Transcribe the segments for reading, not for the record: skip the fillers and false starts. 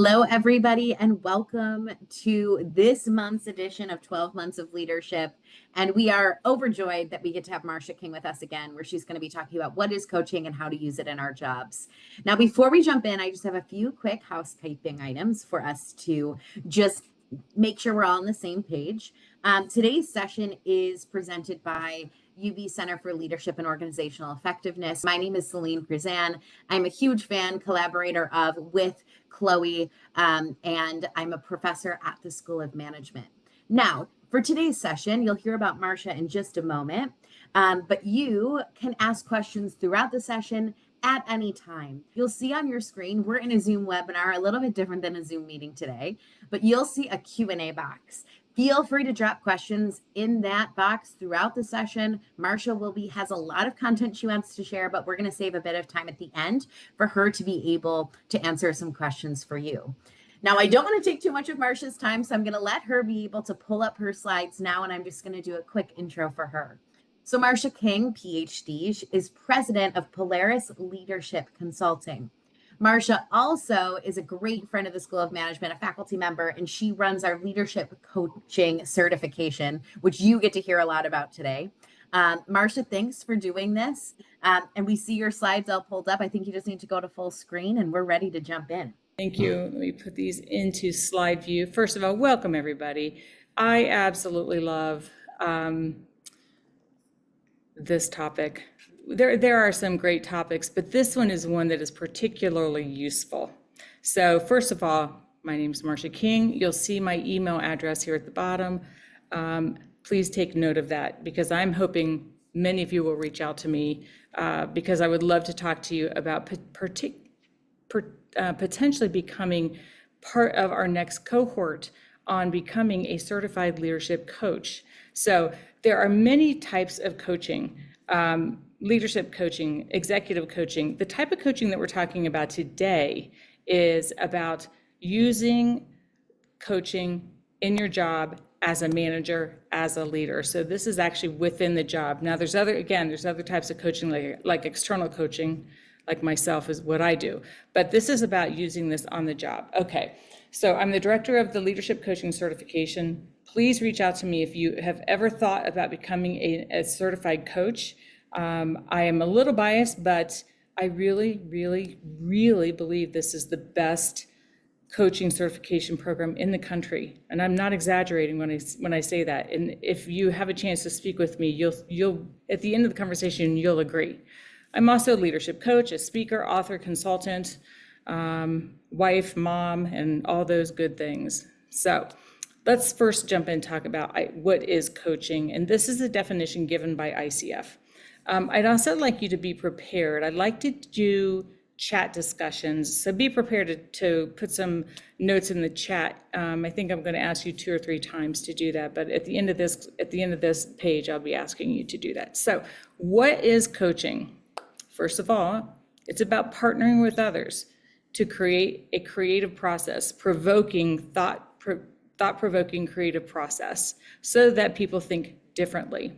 Hello, everybody, and welcome to this month's edition of 12 Months of Leadership. And we are overjoyed that we get to have Marsha King with us again, where she's going to be talking about what is coaching and how to use it in our jobs. Now, before we jump in, I just have a few quick housekeeping items for us to just make sure we're all on the same page. Today's session is presented by UB Center for Leadership and Organizational Effectiveness. My name is Celine Prizan. I'm a huge fan, collaborator with Chloe, and I'm a professor at the School of Management. Now, for today's session, you'll hear about Marsha in just a moment, but you can ask questions throughout the session at any time. You'll see on your screen, we're in a Zoom webinar, a little bit different than a Zoom meeting today, but you'll see a Q&A box. Feel free to drop questions in that box throughout the session. Marsha has a lot of content she wants to share, but we're going to save a bit of time at the end for her to be able to answer some questions for you. Now, I don't want to take too much of Marsha's time, so I'm going to let her be able to pull up her slides now, and I'm just going to do a quick intro for her. So Marsha King, PhD, is president of Polaris Leadership Consulting. Marsha also is a great friend of the School of Management, a faculty member, and she runs our leadership coaching certification, which you get to hear a lot about today. Marsha, thanks for doing this. And we see your slides all pulled up. I think you just need to go to full screen and we're ready to jump in. Thank you. Let me put these into slide view. First of all, welcome everybody. I absolutely love this topic. There are some great topics, but this one is one that is particularly useful. So first of all, my name is Marsha King. You'll see my email address here at the bottom. Please take note of that because I'm hoping many of you will reach out to me because I would love to talk to you about potentially becoming part of our next cohort on becoming a certified leadership coach. So there are many types of coaching, leadership coaching, executive coaching. The type of coaching that we're talking about today is about using coaching in your job as a manager, as a leader. So this is actually within the job. Now there's other types of coaching like external coaching, like myself is what I do. But this is about using this on the job. Okay, so I'm the director of the Leadership Coaching Certification. Please reach out to me if you have ever thought about becoming a certified coach. I am a little biased, but I really, really, really believe this is the best coaching certification program in the country. And I'm not exaggerating when I say that. And if you have a chance to speak with me, you'll at the end of the conversation, you'll agree. I'm also a leadership coach, a speaker, author, consultant, wife, mom, and all those good things. So let's first jump in and talk about what is coaching. And this is a definition given by ICF. I'd also like you to be prepared. I'd like to do chat discussions. So be prepared to put some notes in the chat. I think I'm going to ask you 2 or 3 times to do that. But at the end of this page, I'll be asking you to do that. So what is coaching? First of all, it's about partnering with others to create a creative process, thought-provoking creative process so that people think differently.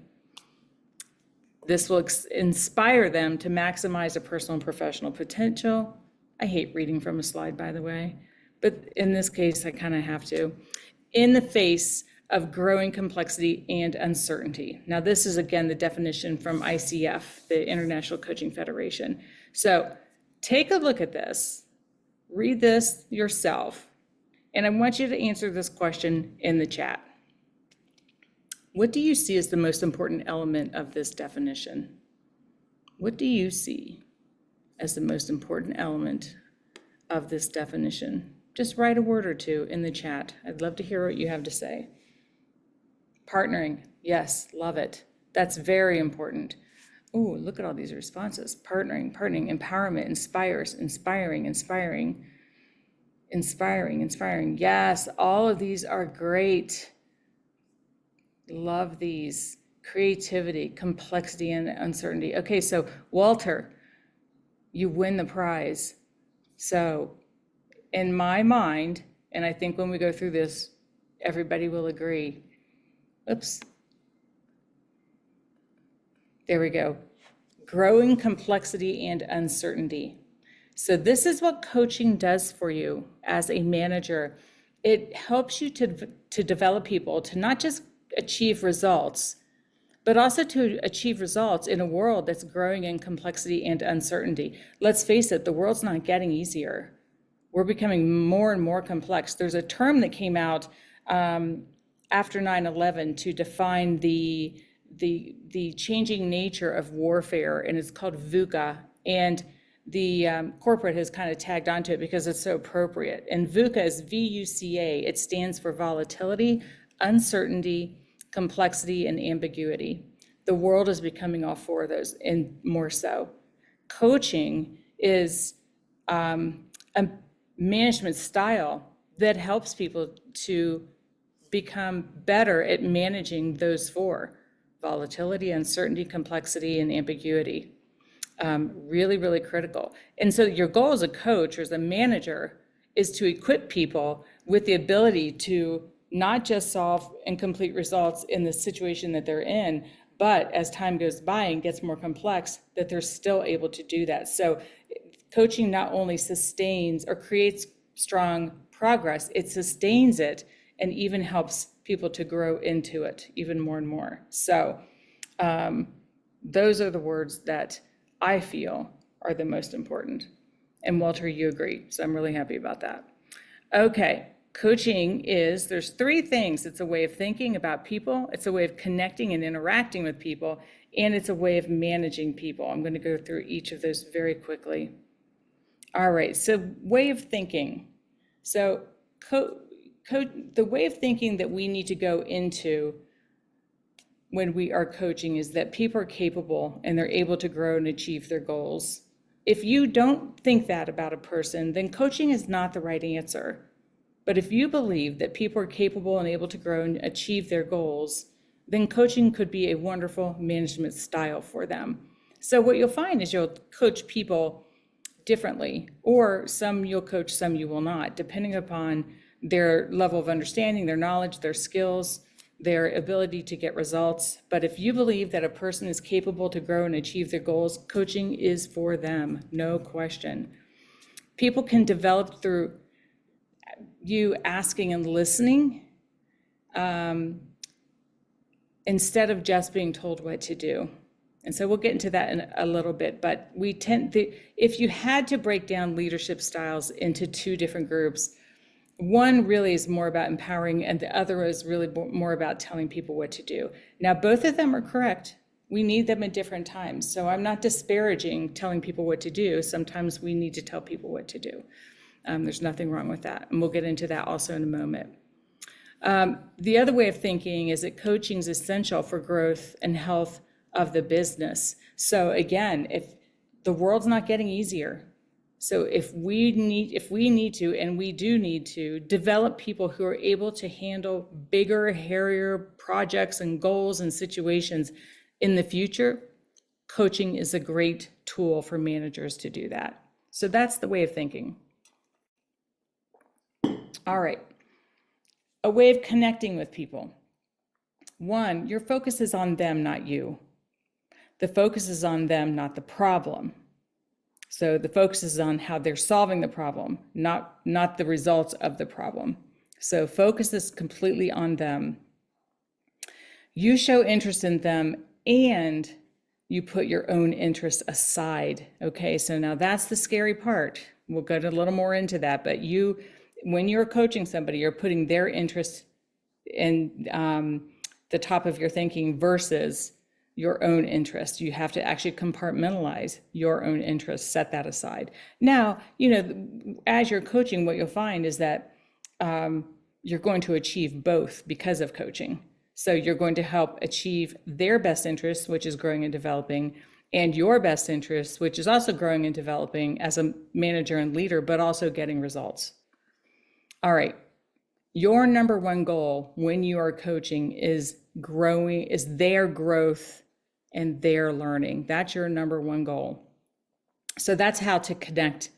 This will inspire them to maximize their personal and professional potential. I hate reading from a slide, by the way, but in this case, I kind of have to. In the face of growing complexity and uncertainty. Now, this is, again, the definition from ICF, the International Coaching Federation. So take a look at this, read this yourself, and I want you to answer this question in the chat. What do you see as the most important element of this definition? What do you see as the most important element of this definition? Just write a word or two in the chat. I'd love to hear what you have to say. Partnering, yes, love it. That's very important. Oh, look at all these responses. Partnering, empowerment, inspires, inspiring. Yes, all of these are great. Love these. Creativity, complexity, and uncertainty. Okay, so Walter, you win the prize. So in my mind, and I think when we go through this, everybody will agree. Oops. There we go. Growing complexity and uncertainty. So this is what coaching does for you as a manager. It helps you to develop people to not just achieve results, but also to achieve results in a world that's growing in complexity and uncertainty. Let's face it, the world's not getting easier. We're becoming more and more complex. There's a term that came out after 9/11 to define the changing nature of warfare, and it's called VUCA. And the corporate has kind of tagged onto it because it's so appropriate. And VUCA is VUCA. It stands for volatility, uncertainty, complexity, and ambiguity. The world is becoming all four of those and more so. Coaching is a management style that helps people to become better at managing those four: volatility, uncertainty, complexity, and ambiguity. Really, really critical. And so your goal as a coach or as a manager is to equip people with the ability to not just solve and complete results in the situation that they're in, but as time goes by and gets more complex, that they're still able to do that. So coaching not only sustains or creates strong progress, it sustains it and even helps people to grow into it even more and more. So those are the words that I feel are the most important. And Walter, you agree. So I'm really happy about that. Okay, coaching there's three things. It's a way of thinking about people, it's a way of connecting and interacting with people, and it's a way of managing people. I'm going to go through each of those very quickly. All right, so way of thinking. So the way of thinking that we need to go into when we are coaching is that people are capable and they're able to grow and achieve their goals. If you don't think that about a person, then coaching is not the right answer. But if you believe that people are capable and able to grow and achieve their goals, then coaching could be a wonderful management style for them. So what you'll find is you'll coach people differently, or some you'll coach, some you will not, depending upon their level of understanding, their knowledge, their skills, their ability to get results. But if you believe that a person is capable to grow and achieve their goals, coaching is for them, no question. People can develop through you asking and listening instead of just being told what to do. And so we'll get into that in a little bit, but if you had to break down leadership styles into two different groups, one really is more about empowering and the other is really more about telling people what to do. Now, both of them are correct. We need them at different times. So I'm not disparaging telling people what to do. Sometimes we need to tell people what to do. There's nothing wrong with that. And we'll get into that also in a moment. The other way of thinking is that coaching is essential for growth and health of the business. So again, if the world's not getting easier, so if we need to, and we do need to, develop people who are able to handle bigger, hairier projects and goals and situations in the future, coaching is a great tool for managers to do that. So that's the way of thinking. All right, a way of connecting with people. One, your focus is on them, not you. The focus is on them, not the problem. So the focus is on how they're solving the problem, not the results of the problem. So focus is completely on them. You show interest in them and you put your own interests aside. Okay, so now that's the scary part. We'll go a little more into that, but when you're coaching somebody, you're putting their interest in the top of your thinking versus your own interest. You have to actually compartmentalize your own interest, set that aside. Now, as you're coaching, what you'll find is that you're going to achieve both because of coaching. So you're going to help achieve their best interest, which is growing and developing, and your best interest, which is also growing and developing as a manager and leader, but also getting results. All right. Your number one goal when you are coaching is their growth and their learning. That's your number one goal. So that's how to connect.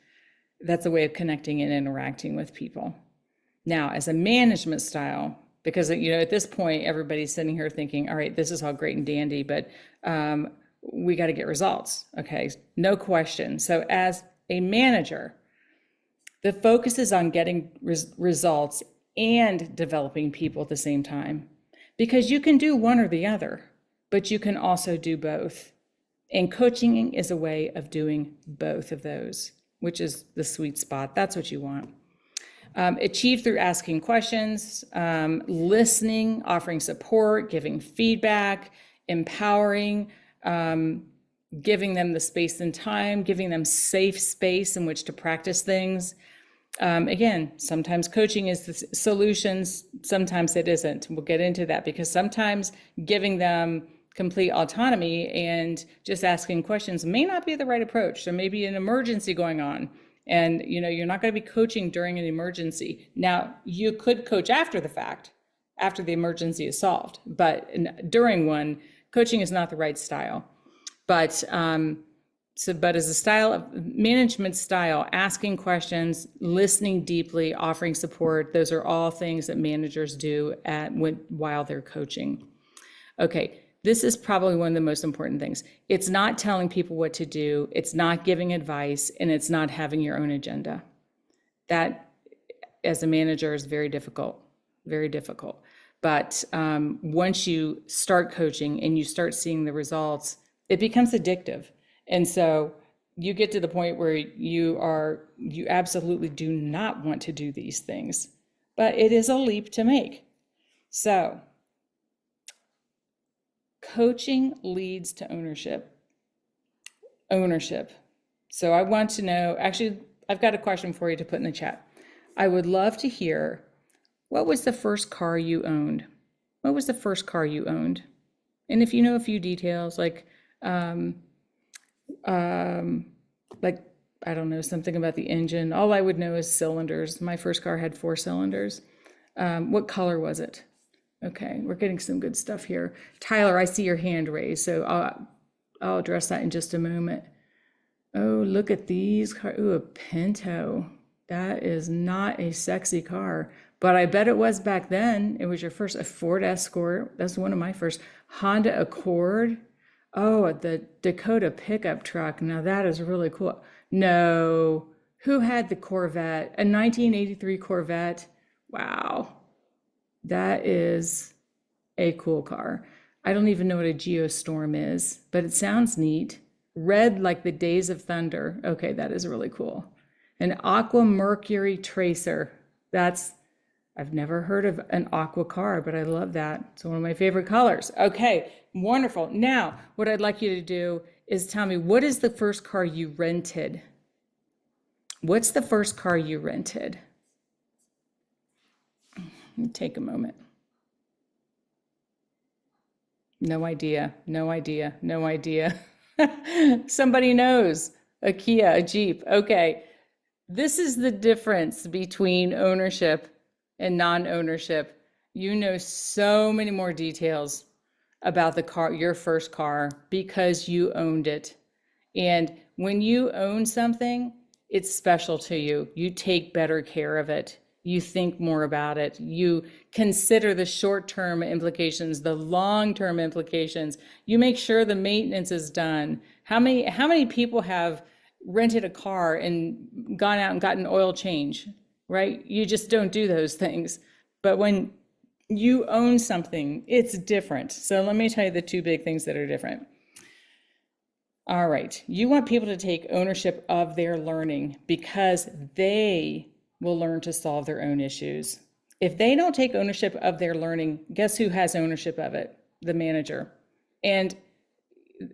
That's a way of connecting and interacting with people. Now, as a management style, because at this point, everybody's sitting here thinking, all right, this is all great and dandy, but we got to get results. Okay, no question. So as a manager, the focus is on getting results and developing people at the same time, because you can do one or the other, but you can also do both. And coaching is a way of doing both of those, which is the sweet spot. That's what you want. Achieve through asking questions, listening, offering support, giving feedback, empowering, giving them the space and time, giving them safe space in which to practice things. Again, sometimes coaching is the solutions, sometimes it isn't. We'll get into that, because sometimes giving them complete autonomy and just asking questions may not be the right approach. There may be an emergency going on, and you're not going to be coaching during an emergency. Now, you could coach after the fact, after the emergency is solved, but during one, coaching is not the right style. But but as a style of management style, asking questions, listening deeply, offering support, those are all things that managers do while they're coaching. Okay, this is probably one of the most important things. It's not telling people what to do, it's not giving advice, and it's not having your own agenda. That, as a manager, is very difficult, very difficult. But once you start coaching and you start seeing the results, it becomes addictive. And so you get to the point where you absolutely do not want to do these things, but it is a leap to make. So coaching leads to ownership. So I want to know, actually, I've got a question for you to put in the chat. I would love to hear, what was the first car you owned? What was the first car you owned? And if you know a few details, like, I don't know, something about the engine. All I would know is cylinders. My first car had 4 cylinders. What color was it? Okay, we're getting some good stuff here. Tyler, I see your hand raised, so I'll address that in just a moment. Oh, look at these cars. Ooh, a Pinto. That is not a sexy car, but I bet it was back then. It was your first, a Ford Escort. That's one of my first. Honda Accord. Oh, the Dakota pickup truck. Now that is really cool. No, who had the Corvette? A 1983 Corvette. Wow. That is a cool car. I don't even know what a Geostorm is, but it sounds neat. Red like the Days of Thunder. Okay, that is really cool. An Aqua Mercury Tracer. I've never heard of an aqua car, but I love that. It's one of my favorite colors. Okay, wonderful. Now, what I'd like you to do is tell me, what is the first car you rented? What's the first car you rented? Take a moment. No idea. Somebody knows. A Kia, a Jeep. Okay. This is the difference between ownership and non-ownership. You know so many more details about the car, your first car, because you owned it. And when you own something, it's special to you. You take better care of it. You think more about it. You consider the short-term implications, the long-term implications. You make sure the maintenance is done. How many people have rented a car and gone out and gotten oil change, right? You just don't do those things. But when you own something, it's different. So let me tell you the 2 big things that are different. All right, you want people to take ownership of their learning because they will learn to solve their own issues. If they don't take ownership of their learning, guess who has ownership of it? The manager. And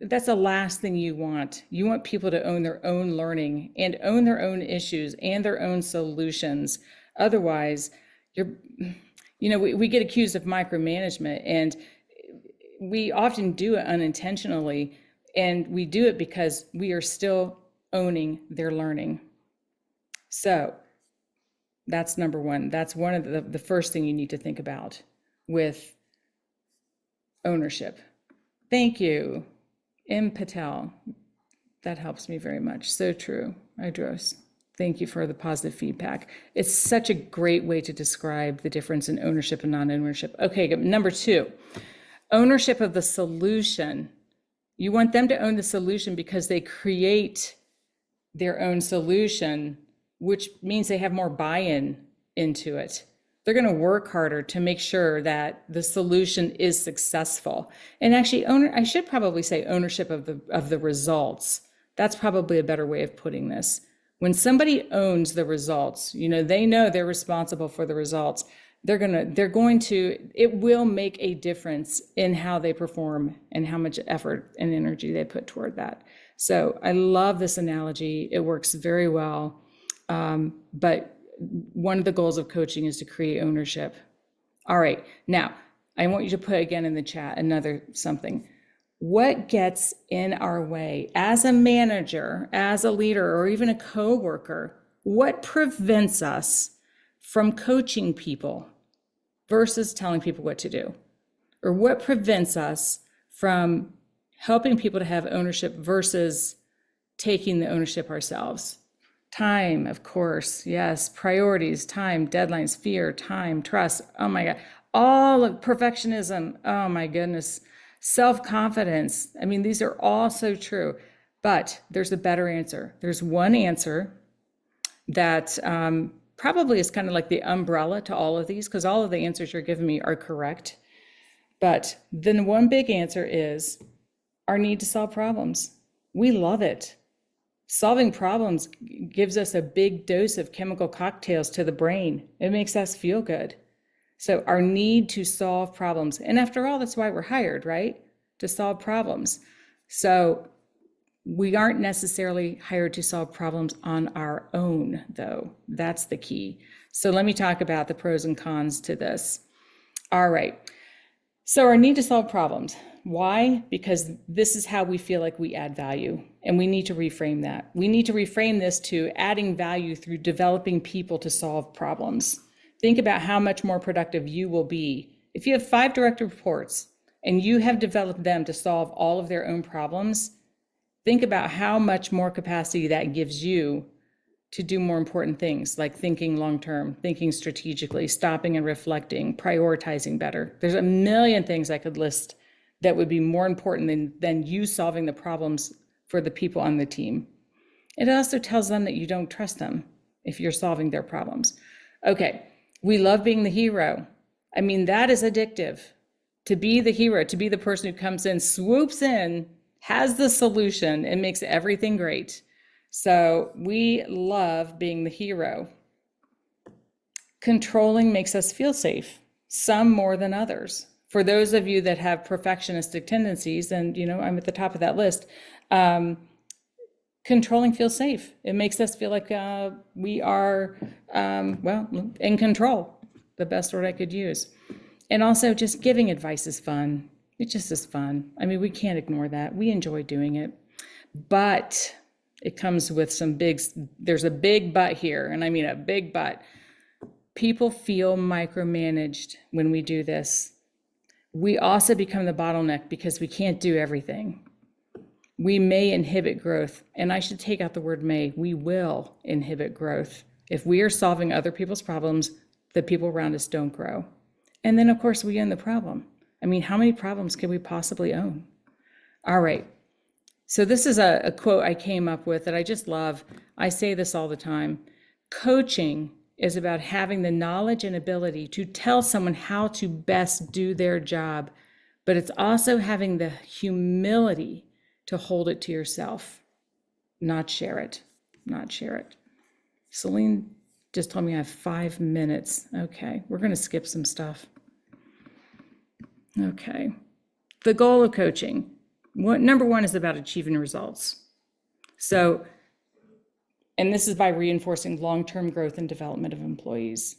that's the last thing you want. You want people to own their own learning and own their own issues and their own solutions. Otherwise, we get accused of micromanagement, and we often do it unintentionally, and we do it because we are still owning their learning. So that's number one. That's one of the first thing you need to think about with ownership. Thank you, M. Patel. That helps me very much. So true, Idros. Thank you for the positive feedback. It's such a great way to describe the difference in ownership and non-ownership. Okay, number 2, ownership of the solution. You want them to own the solution because they create their own solution, which means they have more buy-in into it. They're going to work harder to make sure that the solution is successful. And actually, I should probably say ownership of the results. That's probably a better way of putting this. When somebody owns the results, they know they're responsible for the results. It will make a difference in how they perform and how much effort and energy they put toward that. So I love this analogy. It works very well. But one of the goals of coaching is to create ownership. All right, now I want you to put again in the chat another something. What gets in our way as a manager, as a leader, or even a coworker? What prevents us from coaching people versus telling people what to do? Or what prevents us from helping people to have ownership versus taking the ownership ourselves? Time, of course, yes. Priorities, time, deadlines, fear, time, trust. Oh my God. All of perfectionism. Oh my goodness. Self-confidence. I mean, these are all so true, but there's a better answer. There's one answer that probably is kind of like the umbrella to all of these, because all of the answers you're giving me are correct. But then one big answer is our need to solve problems. We love it. Solving problems gives us a big dose of chemical cocktails to the brain. It makes us feel good. So our need to solve problems, and after all, that's why we're hired, right? To solve problems. So we aren't necessarily hired to solve problems on our own, though. That's the key. So let me talk about the pros and cons to this. All right. So our need to solve problems. Why? Because this is how we feel like we add value, and we need to reframe that. We need to reframe this to adding value through developing people to solve problems. Think about how much more productive you will be. If you have 5 direct reports and you have developed them to solve all of their own problems, think about how much more capacity that gives you to do more important things, like thinking long-term, thinking strategically, stopping and reflecting, prioritizing better. There's a million things I could list that would be more important than you solving the problems for the people on the team. It also tells them that you don't trust them if you're solving their problems. Okay, we love being the hero. I mean, that is addictive. To be the hero, to be the person who comes in, swoops in, has the solution, and makes everything great. So we love being the hero. Controlling makes us feel safe, some more than others. For those of you that have perfectionistic tendencies, and I'm at the top of that list, controlling feels safe. It makes us feel like we are, in control, the best word I could use. And also just giving advice is fun. It just is fun. I mean, we can't ignore that. We enjoy doing it, but it comes with there's a big but here, and I mean a big but. People feel micromanaged when we do this. We also become the bottleneck because we can't do everything. We may inhibit growth, and I should take out the word may. We will inhibit growth. If we are solving other people's problems, the people around us don't grow. And then, of course, we own the problem. I mean, how many problems can we possibly own? All right. So this is a quote I came up with that I just love. I say this all the time. Coaching is about having the knowledge and ability to tell someone how to best do their job, but it's also having the humility to hold it to yourself, not share it. Celine just told me I have 5 minutes. Okay, we're going to skip some stuff. Okay, the goal of coaching. Number 1 is about achieving results. So, and this is by reinforcing long-term growth and development of employees.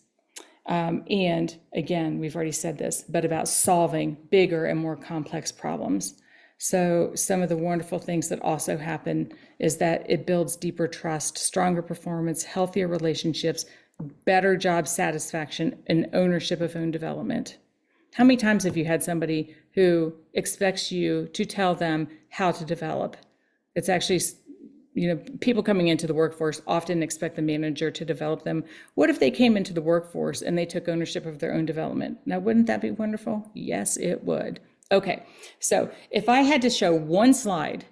And again, we've already said this, but about solving bigger and more complex problems. So some of the wonderful things that also happen is that it builds deeper trust, stronger performance, healthier relationships, better job satisfaction, and ownership of own development. How many times have you had somebody who expects you to tell them how to develop? It's actually, people coming into the workforce often expect the manager to develop them. What if they came into the workforce and they took ownership of their own development? Now, wouldn't that be wonderful? Yes, it would. Okay, so if I had to show one slide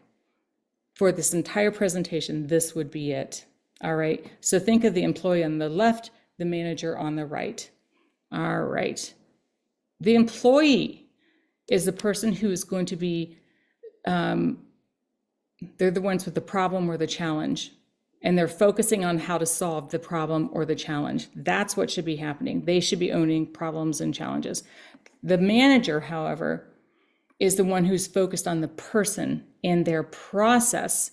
for this entire presentation, this would be it. All right. So think of the employee on the left, the manager on the right. All right. The employee is the person who is going to be, they're the ones with the problem or the challenge, and they're focusing on how to solve the problem or the challenge. That's what should be happening. They should be owning problems and challenges. The manager, however, is the one who's focused on the person and their process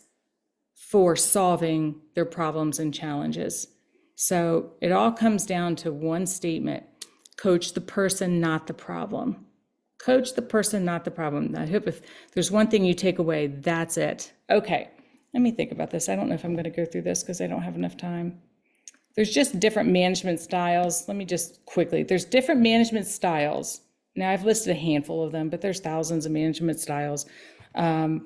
for solving their problems and challenges. So it all comes down to one statement: coach the person, not the problem. Coach the person, not the problem. I hope if there's one thing you take away, that's it. Okay, let me think about this. I don't know if I'm going to go through this because I don't have enough time. There's just different management styles. Let me just quickly, there's different management styles. Now I've listed a handful of them, but there's thousands of management styles. We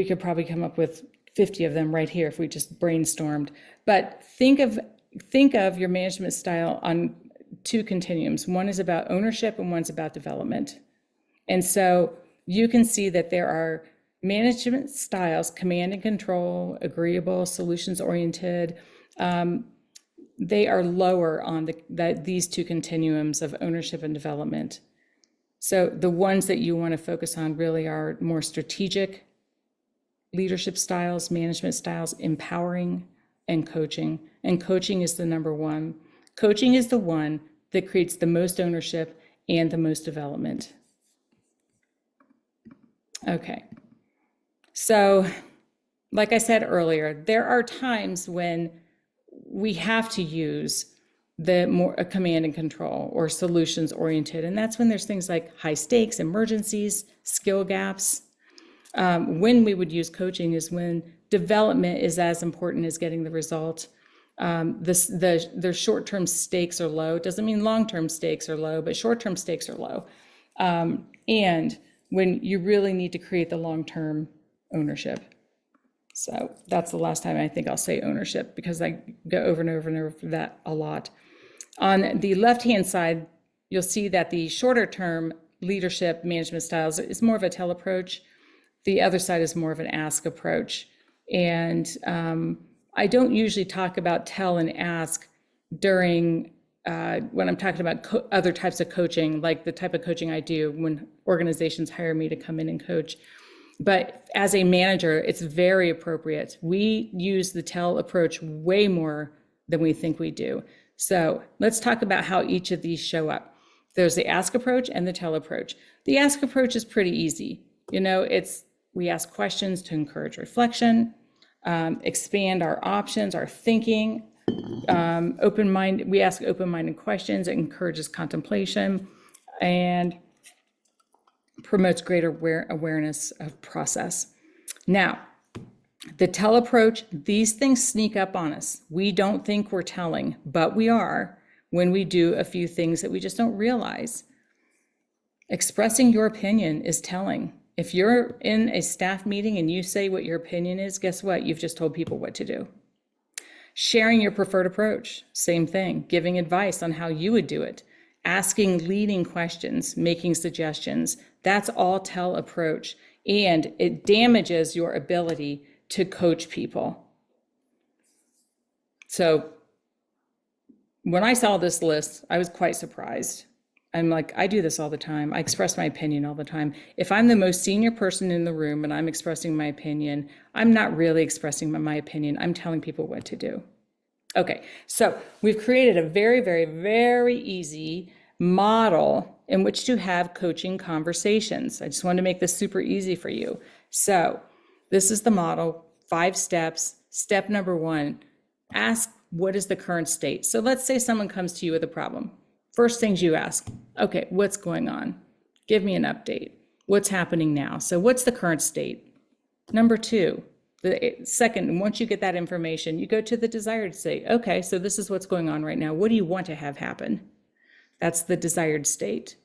could probably come up with 50 of them right here if we just brainstormed. But think of your management style on two continuums. One is about ownership and one's about development. And so you can see that there are management styles: command and control, agreeable, solutions oriented. They are lower on these two continuums of ownership and development. So the ones that you want to focus on really are more strategic leadership styles, management styles, empowering, and coaching. And coaching is the number one. Coaching is the one that creates the most ownership and the most development. Okay. So, like I said earlier, there are times when we have to use a command and control or solutions oriented. And that's when there's things like high stakes, emergencies, skill gaps. When we would use coaching is when development is as important as getting the result. The short-term stakes are low. It doesn't mean long-term stakes are low, but short-term stakes are low. And when you really need to create the long-term ownership. So that's the last time I think I'll say ownership, because I go over and over and over that a lot. On the left-hand side, you'll see that the shorter-term leadership management styles is more of a tell approach. The other side is more of an ask approach. And I don't usually talk about tell and ask during when I'm talking about other types of coaching, like the type of coaching I do when organizations hire me to come in and coach. But as a manager, it's very appropriate. We use the tell approach way more than we think we do. So let's talk about how each of these show up. There's the ask approach and the tell approach. The ask approach is pretty easy. We ask questions to encourage reflection, expand our options, our thinking, we ask open-minded questions. It encourages contemplation and promotes greater awareness of process. Now, the tell approach, these things sneak up on us. We don't think we're telling, but we are when we do a few things that we just don't realize. Expressing your opinion is telling. If you're in a staff meeting and you say what your opinion is, guess what? You've just told people what to do. Sharing your preferred approach, same thing. Giving advice on how you would do it. Asking leading questions, making suggestions. That's all tell approach. And it damages your ability to coach people. So when I saw this list, I was quite surprised. I'm like, I do this all the time. I express my opinion all the time. If I'm the most senior person in the room and I'm expressing my opinion, I'm not really expressing my opinion. I'm telling people what to do. Okay, so we've created a very, very, very easy model in which to have coaching conversations. I just wanted to make this super easy for you. So this is the model, 5 steps. Step number 1, ask what is the current state. So let's say someone comes to you with a problem. First things you ask, okay, what's going on? Give me an update. What's happening now? So what's the current state? Number 2, the second, once you get that information, you go to the desired state. Okay, so this is what's going on right now. What do you want to have happen? That's the desired state.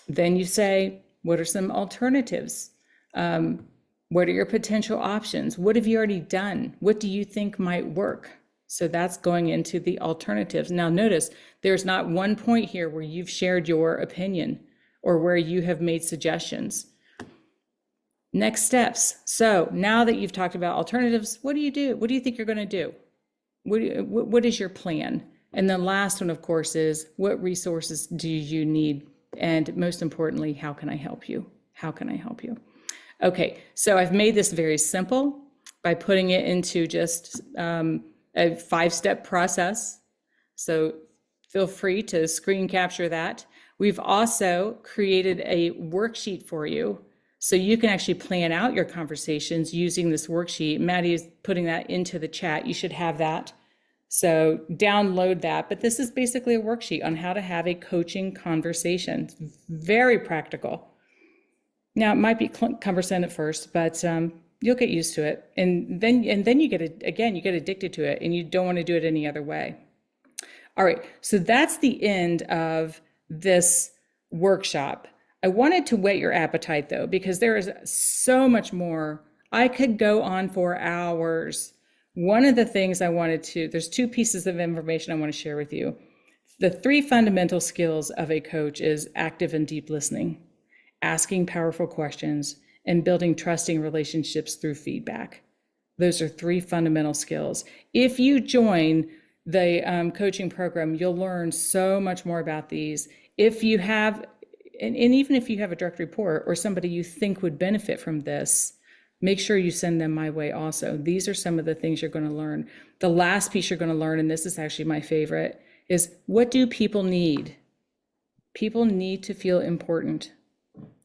Then you say, what are some alternatives? What are your potential options? What have you already done? What do you think might work? So that's going into the alternatives. Now notice, there's not one point here where you've shared your opinion or where you have made suggestions. Next steps. So now that you've talked about alternatives, what do you do? What do you think you're going to do? What is your plan? And the last one, of course, is what resources do you need? And most importantly, how can I help you? How can I help you? Okay, so I've made this very simple by putting it into just a 5-step process. So feel free to screen capture that. We've also created a worksheet for you so you can actually plan out your conversations using this worksheet. Maddie is putting that into the chat. You should have that. So download that. But this is basically a worksheet on how to have a coaching conversation. It's very practical. Now, it might be cumbersome at first, but you'll get used to it. And then you get addicted to it, and you don't want to do it any other way. All right, so that's the end of this workshop. I wanted to whet your appetite, though, because there is so much more. I could go on for hours. One of the things there's 2 pieces of information I want to share with you. The 3 fundamental skills of a coach is active and deep listening, asking powerful questions, and building trusting relationships through feedback. Those are 3 fundamental skills. If you join the coaching program, you'll learn so much more about these. If you have, and even if you have a direct report or somebody you think would benefit from this, make sure you send them my way also. These are some of the things you're going to learn. The last piece you're going to learn, and this is actually my favorite, is what do people need? People need to feel important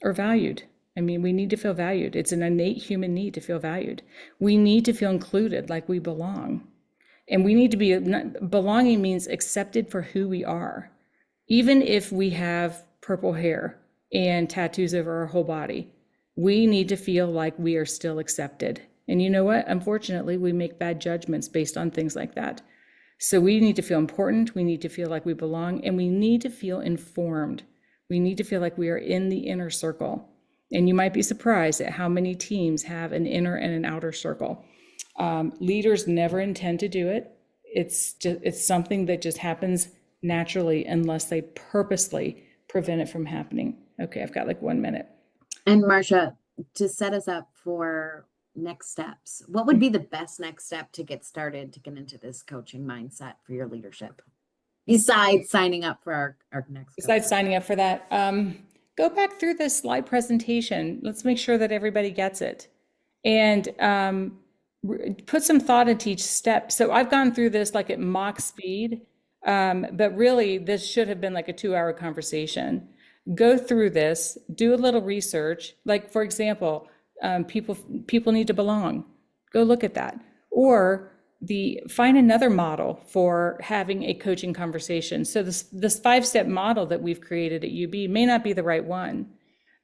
or valued. I mean, we need to feel valued. It's an innate human need to feel valued. We need to feel included, like we belong. And we need to be, belonging means accepted for who we are. Even if we have purple hair and tattoos over our whole body, we need to feel like we are still accepted. And you know what? Unfortunately, we make bad judgments based on things like that. So we need to feel important. We need to feel like we belong, and we need to feel informed. We need to feel like we are in the inner circle. And you might be surprised at how many teams have an inner and an outer circle. Leaders never intend to do it. It's something that just happens naturally unless they purposely prevent it from happening. Okay, I've got like 1 minute. And Marsha, to set us up for next steps, what would be the best next step to get started to get into this coaching mindset for your leadership? Besides signing up for our next. Besides signing up for that, go back through this slide presentation. Let's make sure that everybody gets it. And put some thought into each step. So I've gone through this like at Mach speed, but really this should have been like a 2-hour conversation. Go through this, do a little research. Like, for example, people need to belong. Go look at that. Or find another model for having a coaching conversation. So this 5-step model that we've created at UB may not be the right one.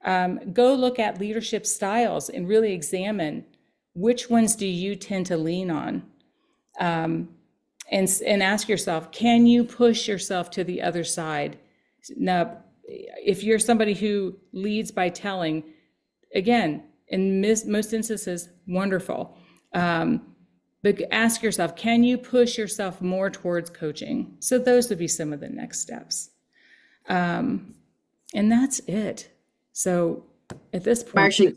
Go look at leadership styles and really examine which ones do you tend to lean on, and ask yourself, can you push yourself to the other side? Now, if you're somebody who leads by telling, again, in most instances, wonderful. But ask yourself, can you push yourself more towards coaching? So those would be some of the next steps. And that's it. So at this point, Marsha,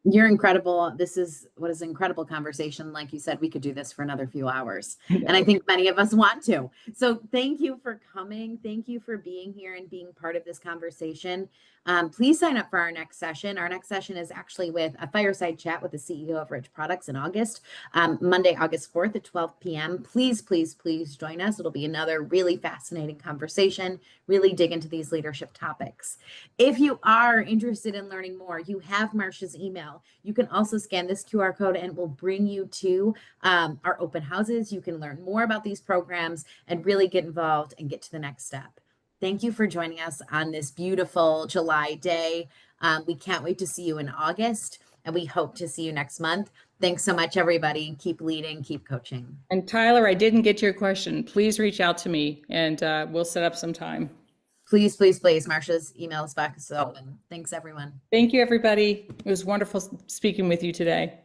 you're incredible. This is what is an incredible conversation. Like you said, we could do this for another few hours. And I think many of us want to. So thank you for coming. Thank you for being here and being part of this conversation. Please sign up for our next session. Our next session is actually with a fireside chat with the CEO of Rich Products in August, Monday, August 4th at 12 p.m. Please, please, please join us. It'll be another really fascinating conversation, really dig into these leadership topics. If you are interested in learning more, you have Marsha's email. You can also scan this QR code and it will bring you to our open houses. You can learn more about these programs and really get involved and get to the next step. Thank you for joining us on this beautiful July day. We can't wait to see you in August, and we hope to see you next month. Thanks so much, everybody. Keep leading, keep coaching. And Tyler, I didn't get your question. Please reach out to me and we'll set up some time. Please, please, please. Marsha's email is back open. Thanks, everyone. Thank you, everybody. It was wonderful speaking with you today.